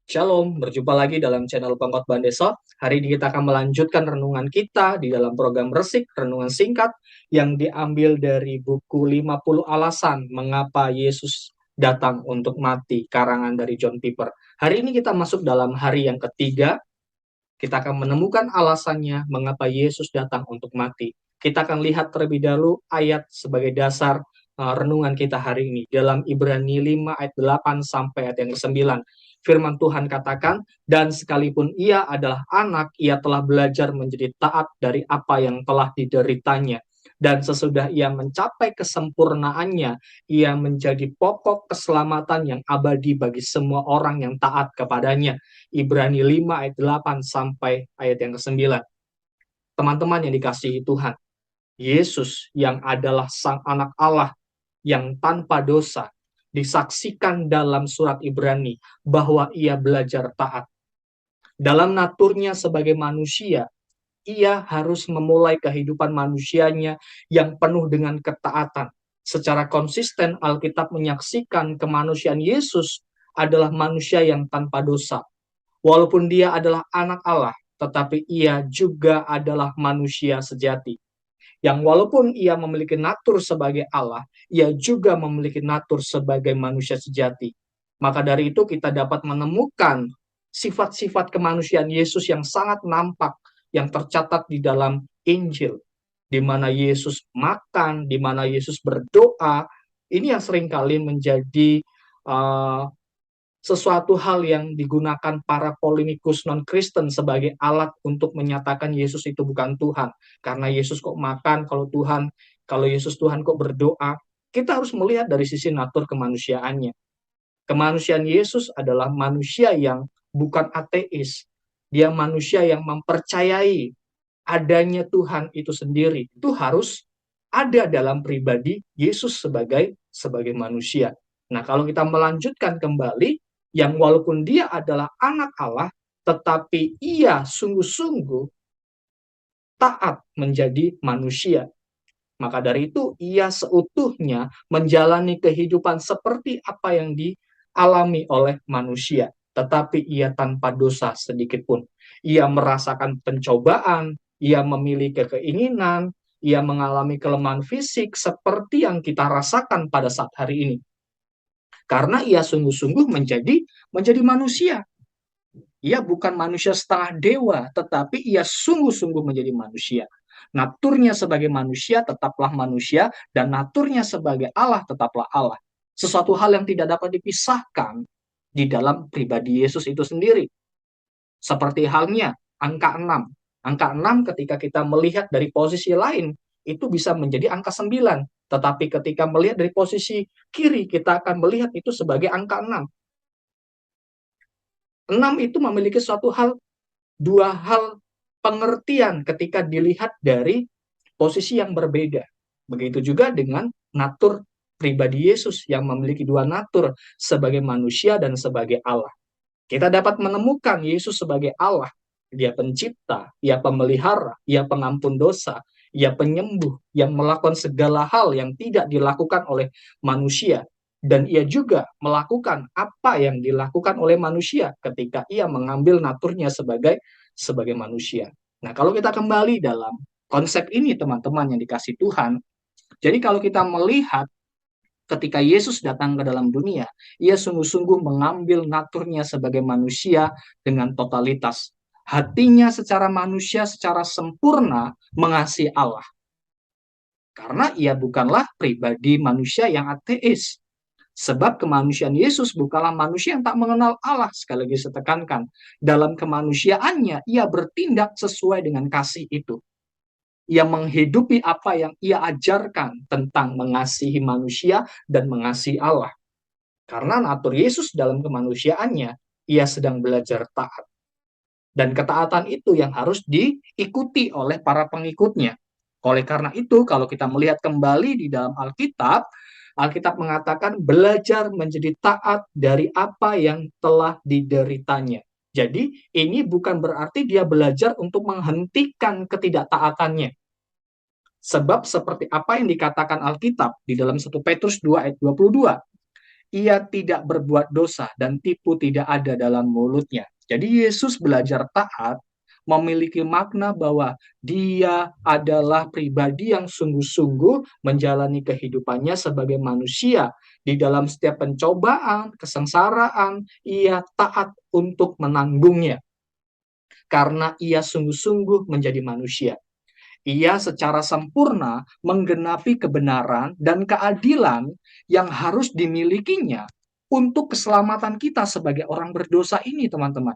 Shalom, berjumpa lagi dalam channel Pengkhotbah Desa. Hari ini kita akan melanjutkan renungan kita di dalam program Resik, renungan singkat yang diambil dari buku 50 Alasan Mengapa Yesus Datang untuk Mati, karangan dari John Piper. Hari ini kita masuk dalam hari yang ketiga. Kita akan menemukan alasannya mengapa Yesus datang untuk mati. Kita akan lihat terlebih dahulu ayat sebagai dasar renungan kita hari ini. Dalam Ibrani 5 ayat 8 sampai ayat yang ke-9. Firman Tuhan katakan, dan sekalipun ia adalah anak, ia telah belajar menjadi taat dari apa yang telah dideritanya. Dan sesudah ia mencapai kesempurnaannya, ia menjadi pokok keselamatan yang abadi bagi semua orang yang taat kepadanya. Ibrani 5 ayat 8 sampai ayat yang ke-9. Teman-teman yang dikasihi Tuhan, Yesus yang adalah Sang Anak Allah yang tanpa dosa, disaksikan dalam surat Ibrani bahwa ia belajar taat. Dalam naturnya sebagai manusia, ia harus memulai kehidupan manusianya yang penuh dengan ketaatan. Secara konsisten, Alkitab menyaksikan kemanusiaan Yesus adalah manusia yang tanpa dosa. Walaupun dia adalah anak Allah, tetapi ia juga adalah manusia sejati. Yang walaupun ia memiliki natur sebagai Allah, ia juga memiliki natur sebagai manusia sejati. Maka dari itu kita dapat menemukan sifat-sifat kemanusiaan Yesus yang sangat nampak, yang tercatat di dalam Injil. Di mana Yesus makan, di mana Yesus berdoa. Ini yang seringkali menjadi sesuatu hal yang digunakan para polemikus non-Kristen sebagai alat untuk menyatakan Yesus itu bukan Tuhan. Karena Yesus kok makan, kalau Yesus Tuhan kok berdoa. Kita harus melihat dari sisi natur kemanusiaannya. Kemanusiaan Yesus adalah manusia yang bukan ateis. Dia manusia yang mempercayai adanya Tuhan itu sendiri. Itu harus ada dalam pribadi Yesus sebagai manusia. Nah, kalau kita melanjutkan kembali, yang walaupun dia adalah anak Allah, tetapi ia sungguh-sungguh taat menjadi manusia. Maka dari itu, ia seutuhnya menjalani kehidupan seperti apa yang dialami oleh manusia. Tetapi ia tanpa dosa sedikit pun. Ia merasakan pencobaan, ia memiliki keinginan, ia mengalami kelemahan fisik seperti yang kita rasakan pada saat hari ini. Karena ia sungguh-sungguh menjadi manusia. Ia bukan manusia setengah dewa, tetapi ia sungguh-sungguh menjadi manusia. Naturnya sebagai manusia tetaplah manusia, dan naturnya sebagai Allah tetaplah Allah. Sesuatu hal yang tidak dapat dipisahkan di dalam pribadi Yesus itu sendiri. Seperti halnya angka 6. Angka 6 ketika kita melihat dari posisi lain, itu bisa menjadi angka 9. Tetapi ketika melihat dari posisi kiri, kita akan melihat itu sebagai angka 6. 6 itu memiliki suatu hal, dua hal pengertian ketika dilihat dari posisi yang berbeda. Begitu juga dengan natur pribadi Yesus yang memiliki dua natur, sebagai manusia dan sebagai Allah. Kita dapat menemukan Yesus sebagai Allah. Dia pencipta, ia pemelihara, ia pengampun dosa, ia penyembuh yang melakukan segala hal yang tidak dilakukan oleh manusia. Dan ia juga melakukan apa yang dilakukan oleh manusia ketika ia mengambil naturnya sebagai manusia. Nah, kalau kita kembali dalam konsep ini, teman-teman yang dikasih Tuhan, jadi kalau kita melihat ketika Yesus datang ke dalam dunia, ia sungguh-sungguh mengambil naturnya sebagai manusia dengan totalitas. Hatinya secara manusia, secara sempurna mengasihi Allah. Karena ia bukanlah pribadi manusia yang ateis. Sebab kemanusiaan Yesus bukanlah manusia yang tak mengenal Allah. Sekali lagi saya tekankan, dalam kemanusiaannya ia bertindak sesuai dengan kasih itu. Ia menghidupi apa yang ia ajarkan tentang mengasihi manusia dan mengasihi Allah. Karena natur Yesus dalam kemanusiaannya, ia sedang belajar taat. Dan ketaatan itu yang harus diikuti oleh para pengikutnya. Oleh karena itu, kalau kita melihat kembali di dalam Alkitab, Alkitab mengatakan belajar menjadi taat dari apa yang telah dideritanya. Jadi ini bukan berarti dia belajar untuk menghentikan ketidaktaatannya. Sebab seperti apa yang dikatakan Alkitab di dalam 1 Petrus 2 ayat 22. ia tidak berbuat dosa dan tipu tidak ada dalam mulutnya. Jadi Yesus belajar taat memiliki makna bahwa dia adalah pribadi yang sungguh-sungguh menjalani kehidupannya sebagai manusia. Di dalam setiap pencobaan, kesengsaraan, ia taat untuk menanggungnya karena ia sungguh-sungguh menjadi manusia. Ia secara sempurna menggenapi kebenaran dan keadilan yang harus dimilikinya untuk keselamatan kita sebagai orang berdosa ini, teman-teman.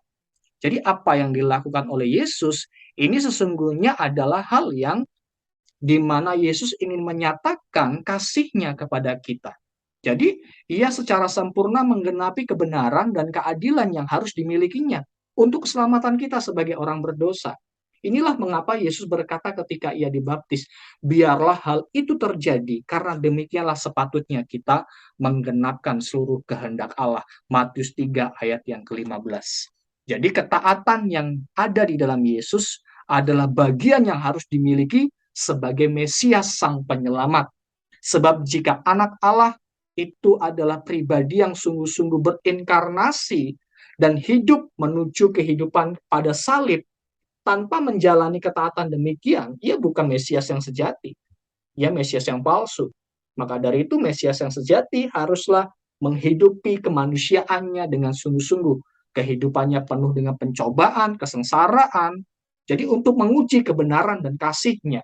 Jadi apa yang dilakukan oleh Yesus ini sesungguhnya adalah hal yang di mana Yesus ingin menyatakan kasih-Nya kepada kita. Jadi, ia secara sempurna menggenapi kebenaran dan keadilan yang harus dimilikinya untuk keselamatan kita sebagai orang berdosa. Inilah mengapa Yesus berkata ketika ia dibaptis, biarlah hal itu terjadi, karena demikianlah sepatutnya kita menggenapkan seluruh kehendak Allah. Matius 3 ayat yang ke-15. Jadi ketaatan yang ada di dalam Yesus adalah bagian yang harus dimiliki sebagai Mesias Sang Penyelamat. Sebab jika anak Allah itu adalah pribadi yang sungguh-sungguh berinkarnasi dan hidup menuju kehidupan pada salib, tanpa menjalani ketaatan demikian, ia bukan Mesias yang sejati. Ia Mesias yang palsu. Maka dari itu Mesias yang sejati haruslah menghidupi kemanusiaannya dengan sungguh-sungguh. Kehidupannya penuh dengan pencobaan, kesengsaraan. Jadi untuk menguji kebenaran dan kasih-Nya,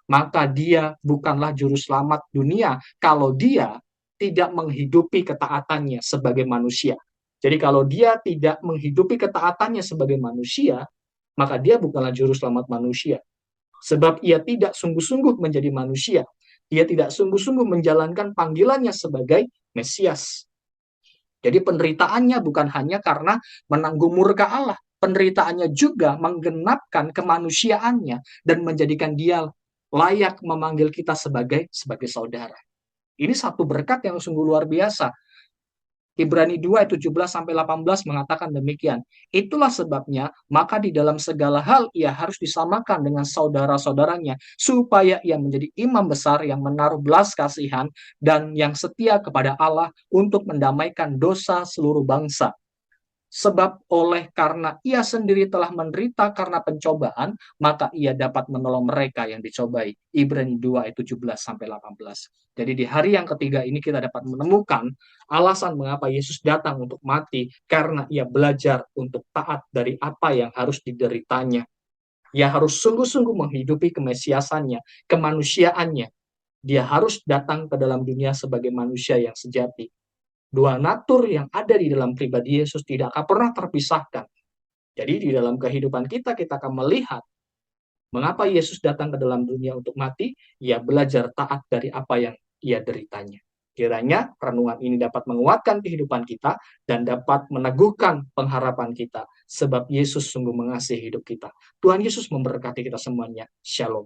maka dia bukanlah juru selamat dunia kalau dia tidak menghidupi ketaatannya sebagai manusia. Jadi kalau dia tidak menghidupi ketaatannya sebagai manusia, maka dia bukanlah juru selamat manusia. Sebab ia tidak sungguh-sungguh menjadi manusia. Ia tidak sungguh-sungguh menjalankan panggilannya sebagai Mesias. Jadi penderitaannya bukan hanya karena menanggung murka Allah. Penderitaannya juga menggenapkan kemanusiaannya dan menjadikan dia layak memanggil kita sebagai saudara. Ini satu berkat yang sungguh luar biasa. Ibrani 2 ayat 17-18 mengatakan demikian. Itulah sebabnya, maka di dalam segala hal ia harus disamakan dengan saudara-saudaranya, supaya ia menjadi imam besar yang menaruh belas kasihan dan yang setia kepada Allah untuk mendamaikan dosa seluruh bangsa. Sebab karena ia sendiri telah menderita karena pencobaan, maka ia dapat menolong mereka yang dicobai. Ibrani 2 ayat 17-18. Jadi di hari yang ketiga ini kita dapat menemukan alasan mengapa Yesus datang untuk mati, karena ia belajar untuk taat dari apa yang harus dideritanya. Ia harus sungguh-sungguh menghidupi kemesiasannya, kemanusiaannya. Dia harus datang ke dalam dunia sebagai manusia yang sejati. Dua natur yang ada di dalam pribadi Yesus tidak akan pernah terpisahkan. Jadi di dalam kehidupan kita akan melihat mengapa Yesus datang ke dalam dunia untuk mati. Ia belajar taat dari apa yang ia deritanya. Kiranya renungan ini dapat menguatkan kehidupan kita dan dapat meneguhkan pengharapan kita. Sebab Yesus sungguh mengasihi hidup kita. Tuhan Yesus memberkati kita semuanya. Shalom.